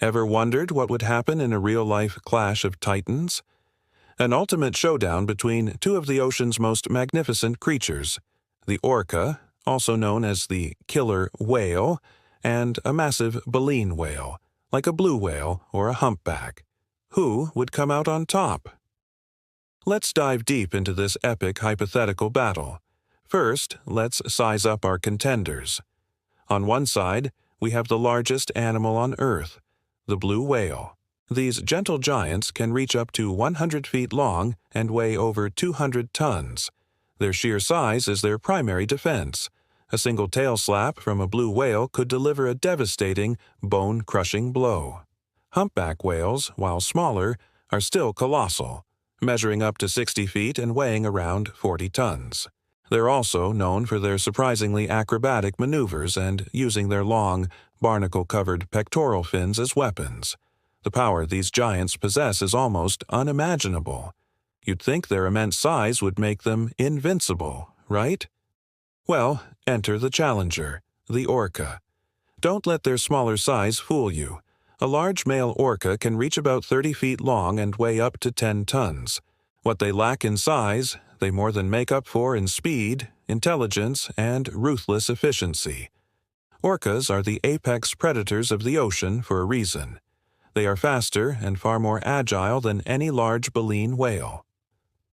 Ever wondered what would happen in a real-life clash of titans? An ultimate showdown between two of the ocean's most magnificent creatures, the orca, also known as the killer whale, and a massive baleen whale, like a blue whale or a humpback. Who would come out on top? Let's dive deep into this epic hypothetical battle. First, let's size up our contenders. On one side, we have the largest animal on Earth, the blue whale. These gentle giants can reach up to 100 feet long and weigh over 200 tons. Their sheer size is their primary defense. A single tail slap from a blue whale could deliver a devastating, bone-crushing blow. Humpback whales, while smaller, are still colossal, measuring up to 60 feet and weighing around 40 tons. They're also known for their surprisingly acrobatic maneuvers and using their long, barnacle-covered pectoral fins as weapons. The power these giants possess is almost unimaginable. You'd think their immense size would make them invincible, right? Well, enter the challenger, the orca. Don't let their smaller size fool you. A large male orca can reach about 30 feet long and weigh up to 10 tons. What they lack in size, they more than make up for in speed, intelligence, and ruthless efficiency. Orcas are the apex predators of the ocean for a reason. They are faster and far more agile than any large baleen whale.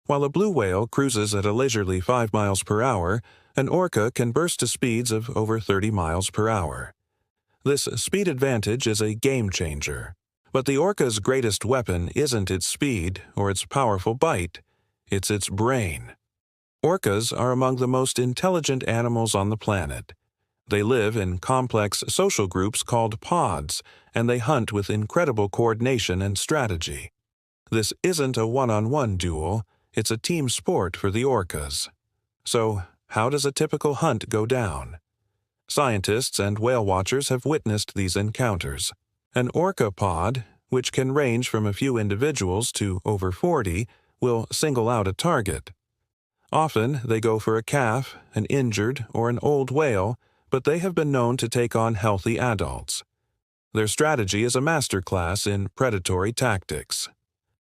While a blue whale cruises at a leisurely 5 miles per hour, an orca can burst to speeds of over 30 miles per hour. This speed advantage is a game changer. But the orca's greatest weapon isn't its speed or its powerful bite, it's its brain. Orcas are among the most intelligent animals on the planet. They live in complex social groups called pods, and they hunt with incredible coordination and strategy. This isn't a one-on-one duel, it's a team sport for the orcas. So, how does a typical hunt go down? Scientists and whale watchers have witnessed these encounters. An orca pod, which can range from a few individuals to over 40, will single out a target. Often, they go for a calf, an injured, or an old whale, but they have been known to take on healthy adults. Their strategy is a masterclass in predatory tactics.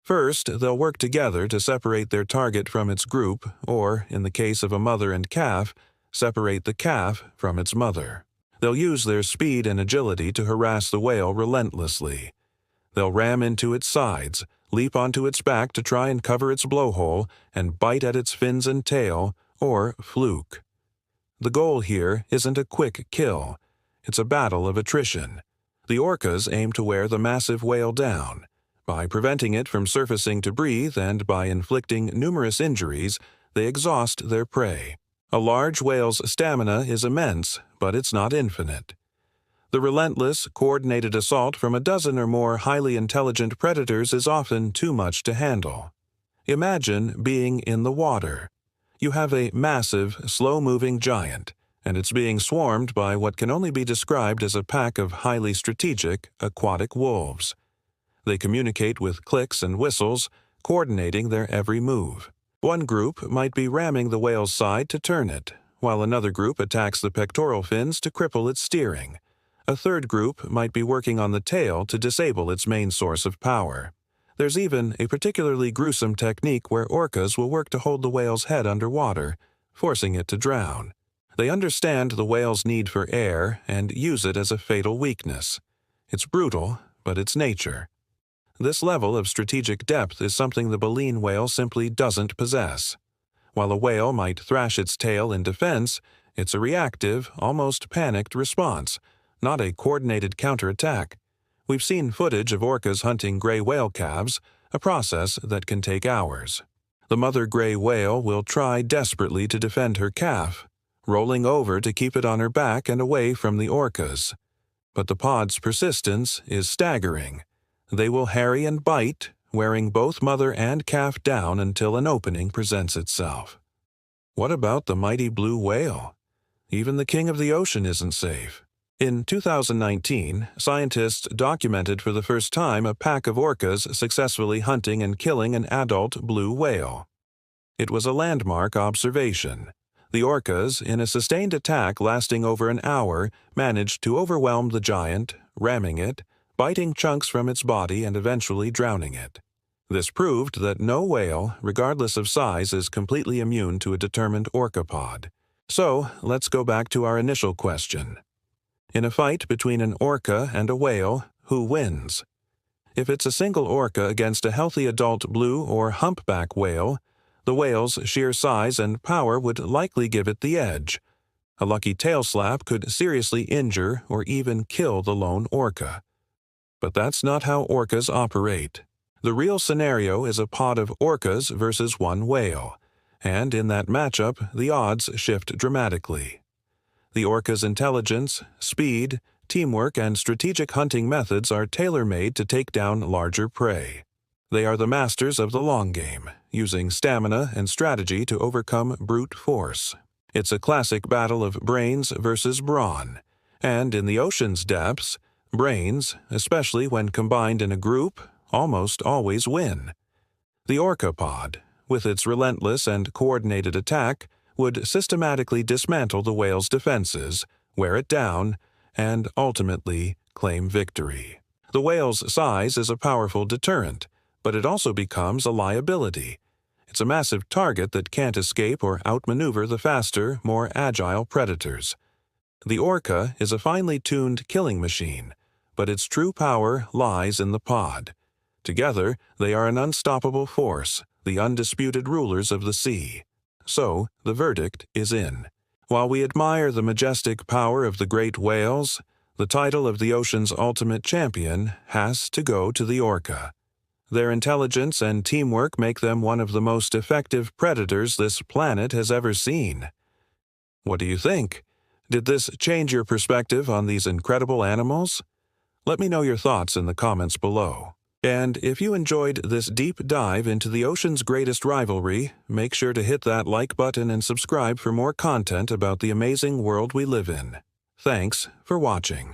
First, they'll work together to separate their target from its group, or, in the case of a mother and calf, separate the calf from its mother. They'll use their speed and agility to harass the whale relentlessly. They'll ram into its sides, leap onto its back to try and cover its blowhole, and bite at its fins and tail, or fluke. The goal here isn't a quick kill. It's a battle of attrition. The orcas aim to wear the massive whale down. By preventing it from surfacing to breathe and by inflicting numerous injuries, they exhaust their prey. A large whale's stamina is immense, but it's not infinite. The relentless, coordinated assault from a dozen or more highly intelligent predators is often too much to handle. Imagine being in the water. You have a massive, slow-moving giant, and it's being swarmed by what can only be described as a pack of highly strategic, aquatic wolves. They communicate with clicks and whistles, coordinating their every move. One group might be ramming the whale's side to turn it, while another group attacks the pectoral fins to cripple its steering. A third group might be working on the tail to disable its main source of power. There's even a particularly gruesome technique where orcas will work to hold the whale's head underwater, forcing it to drown. They understand the whale's need for air and use it as a fatal weakness. It's brutal, but it's nature. This level of strategic depth is something the baleen whale simply doesn't possess. While a whale might thrash its tail in defense, it's a reactive, almost panicked response, not a coordinated counterattack. We've seen footage of orcas hunting gray whale calves, a process that can take hours. The mother gray whale will try desperately to defend her calf, rolling over to keep it on her back and away from the orcas. But the pod's persistence is staggering. They will harry and bite, wearing both mother and calf down until an opening presents itself. What about the mighty blue whale? Even the king of the ocean isn't safe. In 2019, scientists documented for the first time a pack of orcas successfully hunting and killing an adult blue whale. It was a landmark observation. The orcas, in a sustained attack lasting over an hour, managed to overwhelm the giant, ramming it, biting chunks from its body and eventually drowning it. This proved that no whale, regardless of size, is completely immune to a determined orcapod. So, let's go back to our initial question. In a fight between an orca and a whale, who wins? If it's a single orca against a healthy adult blue or humpback whale, the whale's sheer size and power would likely give it the edge. A lucky tail slap could seriously injure or even kill the lone orca. But that's not how orcas operate. The real scenario is a pod of orcas versus one whale, and in that matchup, the odds shift dramatically. The orca's intelligence, speed, teamwork, and strategic hunting methods are tailor-made to take down larger prey. They are the masters of the long game, using stamina and strategy to overcome brute force. It's a classic battle of brains versus brawn, and in the ocean's depths, brains, especially when combined in a group, almost always win. The orcapod, with its relentless and coordinated attack, would systematically dismantle the whale's defenses, wear it down, and ultimately claim victory. The whale's size is a powerful deterrent, but it also becomes a liability. It's a massive target that can't escape or outmaneuver the faster, more agile predators. The orca is a finely tuned killing machine, but its true power lies in the pod. Together, they are an unstoppable force, the undisputed rulers of the sea. So, the verdict is in. While we admire the majestic power of the great whales, the title of the ocean's ultimate champion has to go to the orca. Their intelligence and teamwork make them one of the most effective predators this planet has ever seen. What do you think? Did this change your perspective on these incredible animals? Let me know your thoughts in the comments below. And if you enjoyed this deep dive into the ocean's greatest rivalry, make sure to hit that like button and subscribe for more content about the amazing world we live in. Thanks for watching.